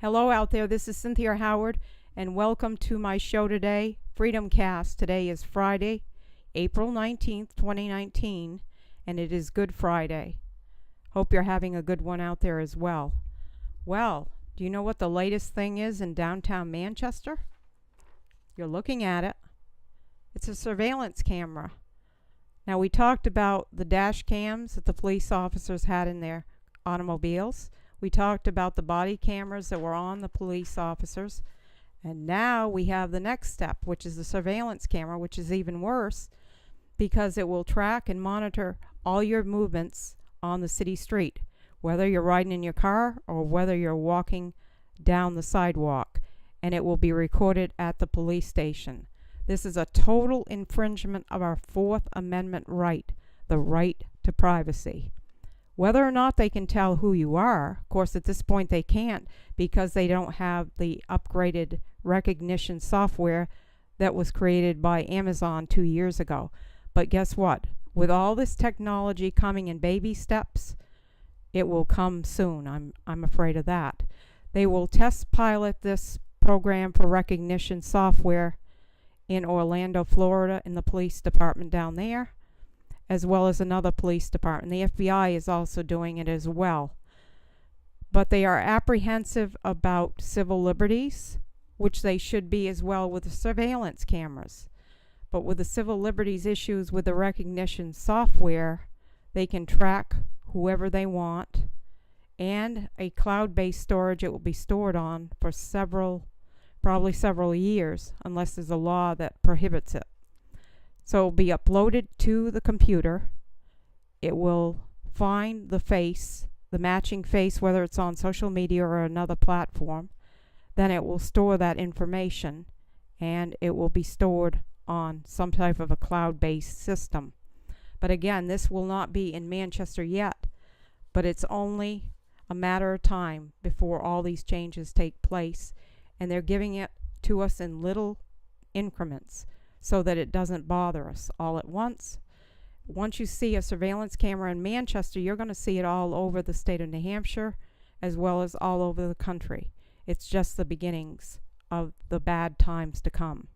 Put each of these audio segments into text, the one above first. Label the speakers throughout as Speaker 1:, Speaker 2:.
Speaker 1: Hello out there, this is Cynthia Howard, and welcome to my show today, Freedom Cast. Today is Friday, April 19th, 2019, and it is Good Friday. Hope you're having a good one out there as well. Well, do you know what the latest thing is in downtown Manchester? You're looking at it. It's a surveillance camera. Now, we talked about the dash cams that the police officers had in their automobiles. We talked about the body cameras that were on the police officers. And now we have the next step, which is the surveillance camera, which is even worse because it will track and monitor all your movements on the city street, whether you're riding in your car or whether you're walking down the sidewalk, and it will be recorded at the police station. This is a total infringement of our Fourth Amendment right, the right to privacy. Whether or not they can tell who you are, of course at this point they can't because they don't have the upgraded recognition software that was created by Amazon 2 years ago. But guess what? With all this technology coming in baby steps, it will come soon. I'm afraid of that. They will test pilot this program for recognition software in Orlando, Florida, in the police department down there, as well as another police department. The FBI is also doing it as well. But they are apprehensive about civil liberties, which they should be as well with the surveillance cameras. But with the civil liberties issues with the recognition software, they can track whoever they want, and a cloud-based storage it will be stored on for probably several years, unless there's a law that prohibits it. So it will be uploaded to the computer. It will find the face, the matching face, whether it's on social media or another platform. Then it will store that information, and it will be stored on some type of a cloud-based system. But again, this will not be in Manchester yet, but it's only a matter of time before all these changes take place, and they're giving it to us in little increments so that it doesn't bother us all at once. Once you see a surveillance camera in Manchester, you're going to see it all over the state of New Hampshire as well as all over the country. It's just the beginnings of the bad times to come.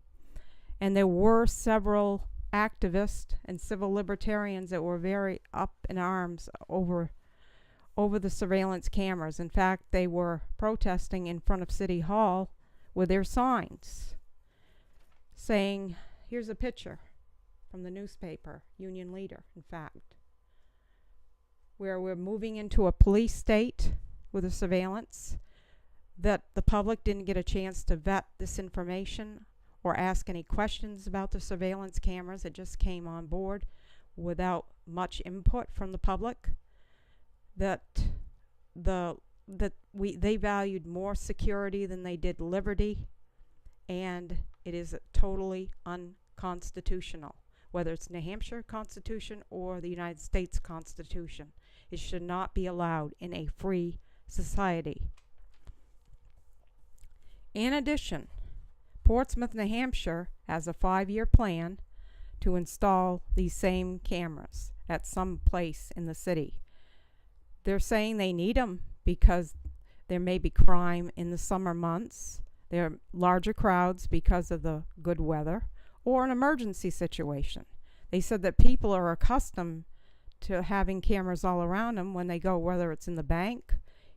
Speaker 1: And there were several activists and civil libertarians that were very up in arms over the surveillance cameras. In fact, they were protesting in front of City Hall with their signs saying, here's a picture from the newspaper, Union Leader, in fact, where we're moving into a police state with a surveillance, that the public didn't get a chance to vet this information or ask any questions about the surveillance cameras. It just came on board without much input from the public, that they valued more security than they did liberty, and it is totally unconstitutional. Whether it's New Hampshire Constitution or the United States Constitution, it should not be allowed in a free society. In addition, Portsmouth, New Hampshire has a 5-year plan to install these same cameras at some place in the city. They're saying they need them because there may be crime in the summer months. There are larger crowds because of the good weather, or an emergency situation. They said that people are accustomed to having cameras all around them when they go, whether it's in the bank,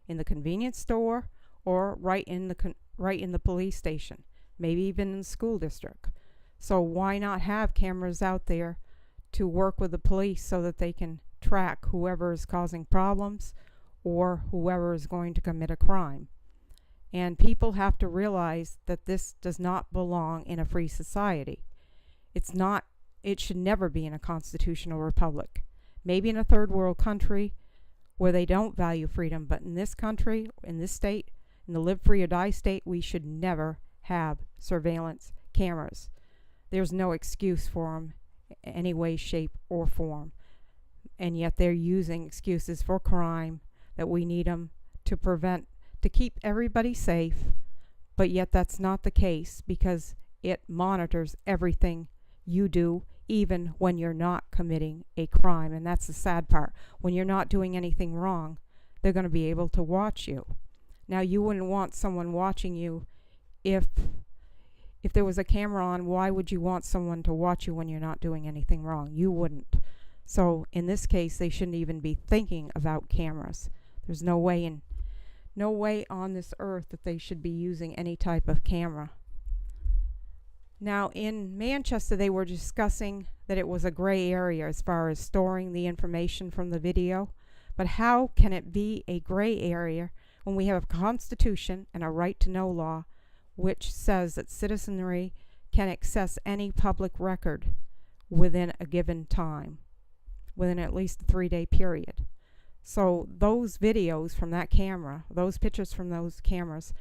Speaker 1: in the convenience store, or right in the police station, maybe even in the school district. So why not have cameras out there to work with the police so that they can track whoever is causing problems or whoever is going to commit a crime? And people have to realize that this does not belong in a free society. It should never be in a constitutional republic. Maybe in a third world country where they don't value freedom, but in this country, in this state, in the live free or die state, we should never have surveillance cameras. There's no excuse for them in any way, shape, or form. And yet they're using excuses for crime, that we need them to keep everybody safe, but yet that's not the case because it monitors everything you do, even when you're not committing a crime. And that's the sad part. When you're not doing anything wrong, they're going to be able to watch you. Now, you wouldn't want someone watching you if there was a camera on. Why would you want someone to watch you when you're not doing anything wrong? You wouldn't. So in this case, they shouldn't even be thinking about cameras. There's no way on this earth that they should be using any type of camera. Now, in Manchester, they were discussing that it was a gray area as far as storing the information from the video. But how can it be a gray area when we have a constitution and a right to know law which says that citizenry can access any public record within a given time, within at least a 3-day period? So those videos from that camera, those pictures from those cameras,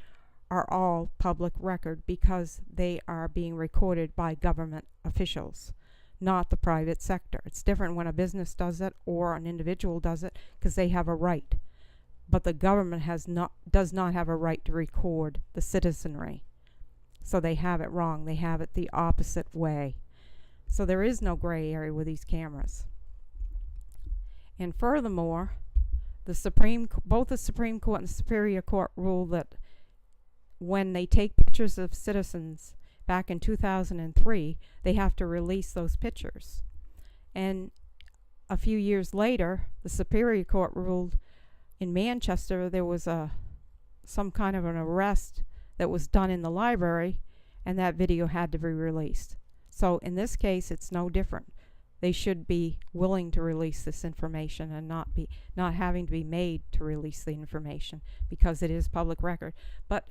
Speaker 1: are all public record because they are being recorded by government officials, not the private sector. It's different when a business does it or an individual does it because they have a right. But the government does not have a right to record the citizenry. So they have it wrong. They have it the opposite way. So there is no gray area with these cameras. And furthermore, both the Supreme Court and the Superior Court ruled that when they take pictures of citizens back in 2003, they have to release those pictures. And a few years later, the Superior Court ruled in Manchester there was some kind of an arrest that was done in the library, and that video had to be released. So in this case, it's no different. They should be willing to release this information and not having to be made to release the information because it is public record. But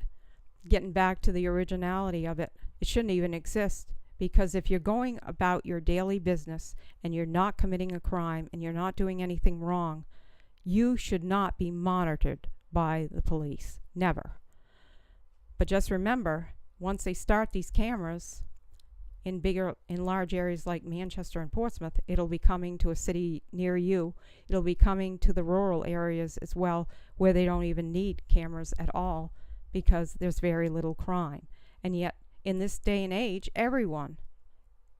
Speaker 1: getting back to the originality of it, it shouldn't even exist, because if you're going about your daily business and you're not committing a crime and you're not doing anything wrong, you should not be monitored by the police. Never. But just remember, once they start these cameras in large areas like Manchester and Portsmouth, it'll be coming to a city near you. It'll be coming to the rural areas as well, where they don't even need cameras at all because there's very little crime. And yet, in this day and age, everyone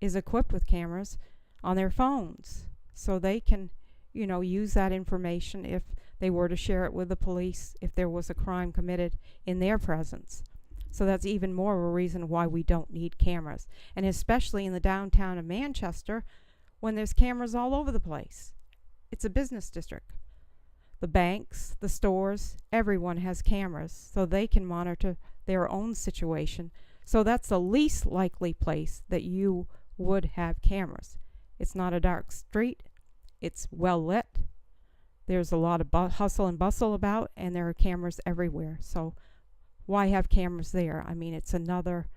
Speaker 1: is equipped with cameras on their phones, so they can, use that information if they were to share it with the police if there was a crime committed in their presence. So that's even more of a reason why we don't need cameras, and especially in the downtown of Manchester when there's cameras all over the place. It's a business district. The banks, the stores, everyone has cameras, so they can monitor their own situation. So that's the least likely place that you would have cameras. It's not a dark street. It's well lit. There's a lot of hustle and bustle about, and there are cameras everywhere. So why have cameras there? I mean, it's another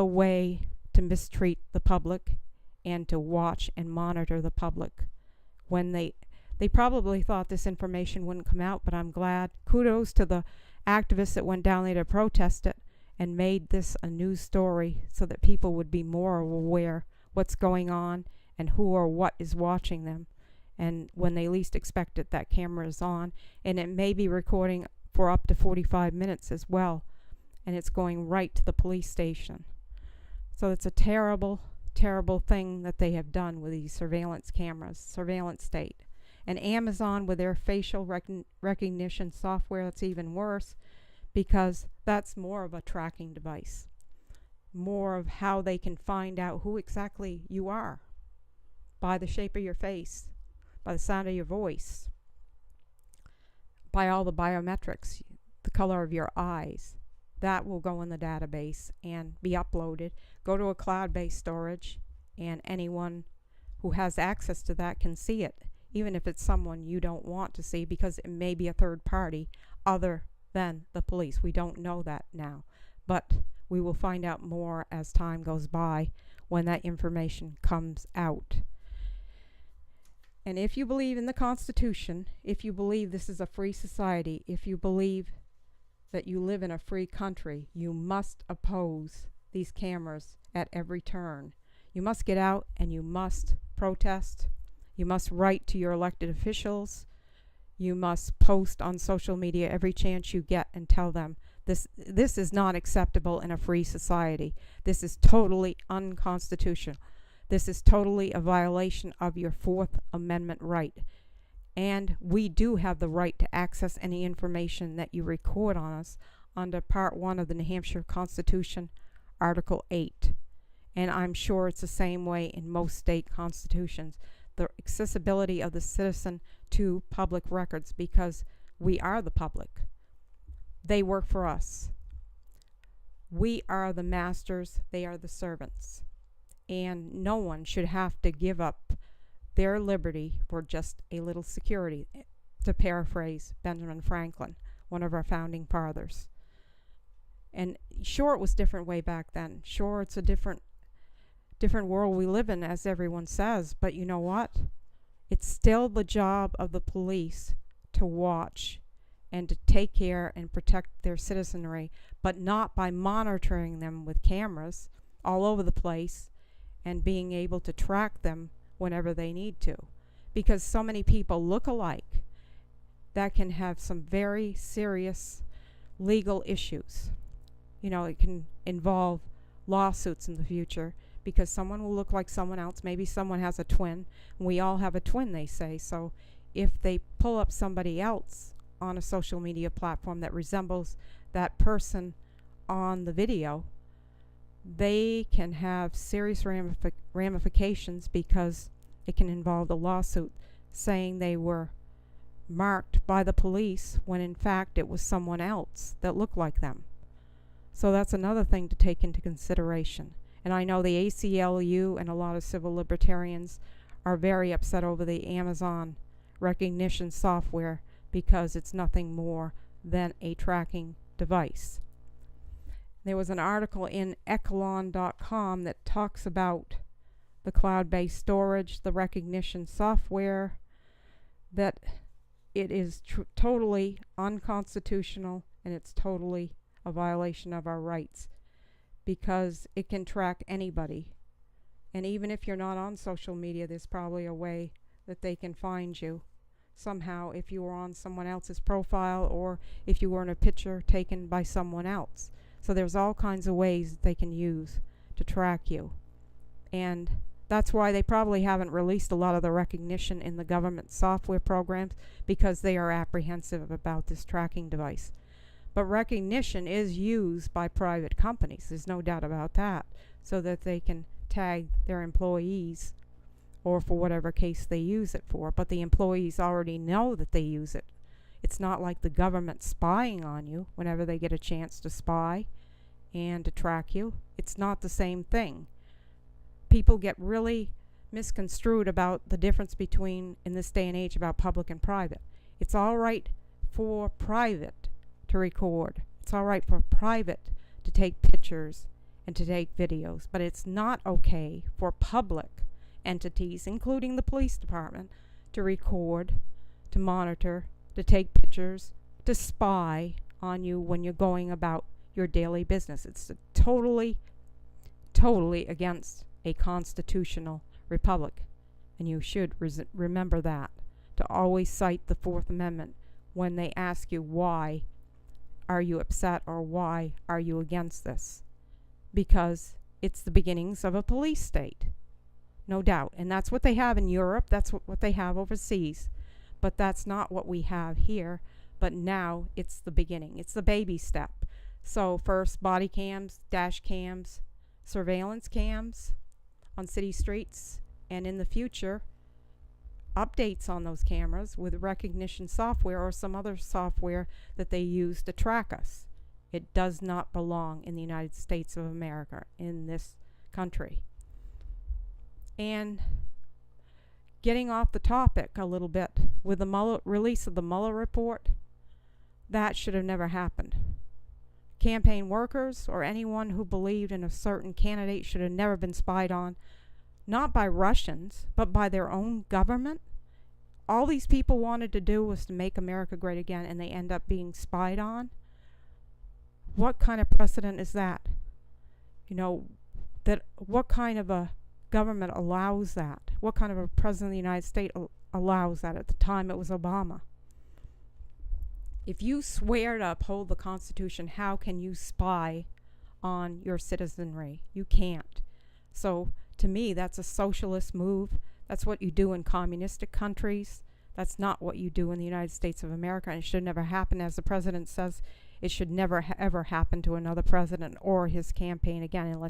Speaker 1: way to mistreat the public and to watch and monitor the public. When they probably thought this information wouldn't come out, but I'm glad. Kudos to the activists that went down there to protest it and made this a news story so that people would be more aware what's going on and who or what is watching them. And when they least expect it, that camera is on, and it may be recording for up to 45 minutes as well, and it's going right to the police station. So it's a terrible, terrible thing that they have done with these surveillance cameras, surveillance state. And Amazon with their facial recognition software, that's even worse, because that's more of a tracking device, more of how they can find out who exactly you are by the shape of your face, by the sound of your voice, by all the biometrics, the color of your eyes. That will go in the database and be uploaded, go to a cloud-based storage, and anyone who has access to that can see it, even if it's someone you don't want to see, because it may be a third party other than the police. We don't know that now, but we will find out more as time goes by when that information comes out. And if you believe in the Constitution, if you believe this is a free society, if you believe that you live in a free country, you must oppose these cameras at every turn. You must get out and you must protest. You must write to your elected officials. You must post on social media every chance you get and tell them this is not acceptable in a free society. This is totally unconstitutional. This is totally a violation of your Fourth Amendment right. And we do have the right to access any information that you record on us under Part 1 of the New Hampshire Constitution, Article 8. And I'm sure it's the same way in most state constitutions. The accessibility of the citizen to public records, because we are the public. They work for us. We are the masters, they are the servants. And no one should have to give up their liberty for just a little security, to paraphrase Benjamin Franklin, one of our founding fathers. And sure, it was different way back then. Sure, it's a different world we live in, as everyone says. But you know what? It's still the job of the police to watch and to take care and protect their citizenry, but not by monitoring them with cameras all over the place and being able to track them whenever they need to. Because so many people look alike, that can have some very serious legal issues. You know, it can involve lawsuits in the future, because someone will look like someone else. Maybe someone has a twin. We all have a twin, they say. So if they pull up somebody else on a social media platform that resembles that person on the video, they can have serious ramifications, because it can involve a lawsuit saying they were marked by the police when in fact it was someone else that looked like them. So that's another thing to take into consideration. And I know the ACLU and a lot of civil libertarians are very upset over the Amazon recognition software, because it's nothing more than a tracking device. There was an article in echelon.com that talks about the cloud-based storage, the recognition software, that it is totally unconstitutional, and it's totally a violation of our rights, because it can track anybody. And even if you're not on social media, there's probably a way that they can find you somehow, if you were on someone else's profile, or if you were in a picture taken by someone else. So there's all kinds of ways they can use to track you. And that's why they probably haven't released a lot of the recognition in the government software programs, because they are apprehensive about this tracking device. But recognition is used by private companies, there's no doubt about that, so that they can tag their employees, or for whatever case they use it for. But the employees already know that they use it. It's not like the government spying on you whenever they get a chance to spy and to track you. It's not the same thing. People get really misconstrued about the difference between, in this day and age, about public and private. It's all right for private to record. It's all right for private to take pictures and to take videos, but it's not okay for public entities, including the police department, to record, to monitor, to take pictures, to spy on you when you're going about your daily business. It's totally against a constitutional republic, and you should remember that, to always cite the Fourth Amendment when they ask you why are you upset or why are you against this, because it's the beginnings of a police state, no doubt. And that's what they have in Europe, that's what they have overseas, but that's not what we have here. But now it's the beginning, it's the baby step. So first, body cams, dash cams, surveillance cams on city streets, and in the future, updates on those cameras with recognition software or some other software that they use to track us. It does not belong in the United States of America, in this country. And getting off the topic a little bit, with the release of the Mueller report, that should have never happened. Campaign workers or anyone who believed in a certain candidate should have never been spied on, not by Russians, but by their own government. All these people wanted to do was to make America great again, and they end up being spied on. What kind of precedent is that? You know, that what kind of a government allows that? What kind of a president of the United States allows that? At the time, it was Obama. If you swear to uphold the Constitution, how can you spy on your citizenry? You can't. So, to me, that's a socialist move. That's what you do in communistic countries. That's not what you do in the United States of America, and it should never happen. As the president says, it should never ever happen to another president or his campaign again. And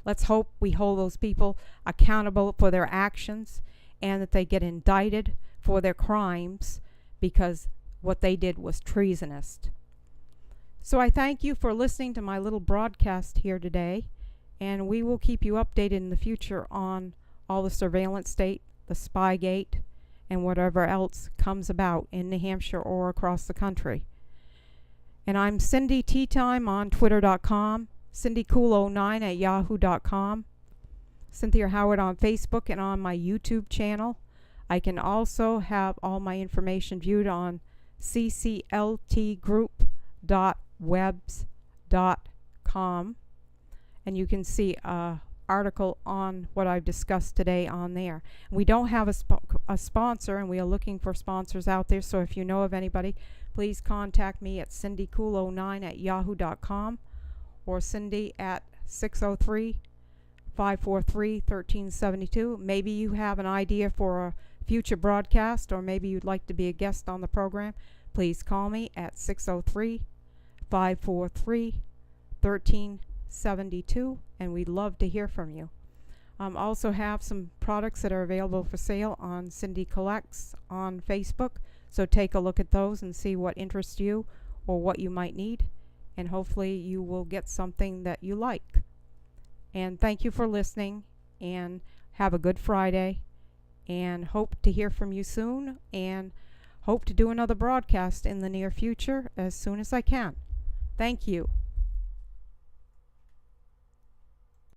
Speaker 1: let's hope we hold those people accountable for their actions, and that they get indicted for their crimes, because what they did was treasonous. So I thank you for listening to my little broadcast here today, and we will keep you updated in the future on all the surveillance state, the Spygate, and whatever else comes about in New Hampshire or across the country. And I'm Cindy Teatime on Twitter.com, CindyCool09 at Yahoo.com, Cynthia Howard on Facebook and on my YouTube channel. I can also have all my information viewed on ccltgroup.webs.com, and you can see a article on what I've discussed today on there. We don't have a sponsor, and we are looking for sponsors out there, so if you know of anybody, please contact me at CindyCool09 at Yahoo.com or Cindy at 603-543-1372. Maybe you have an idea for a future broadcast, or maybe you'd like to be a guest on the program. Please call me at 603-543-1372, and we'd love to hear from you. Also have some products that are available for sale on Cindy Collects on Facebook, so take a look at those and see what interests you or what you might need, and hopefully you will get something that you like. And thank you for listening, and have a good Friday, and hope to hear from you soon, and hope to do another broadcast in the near future as soon as I can. Thank you.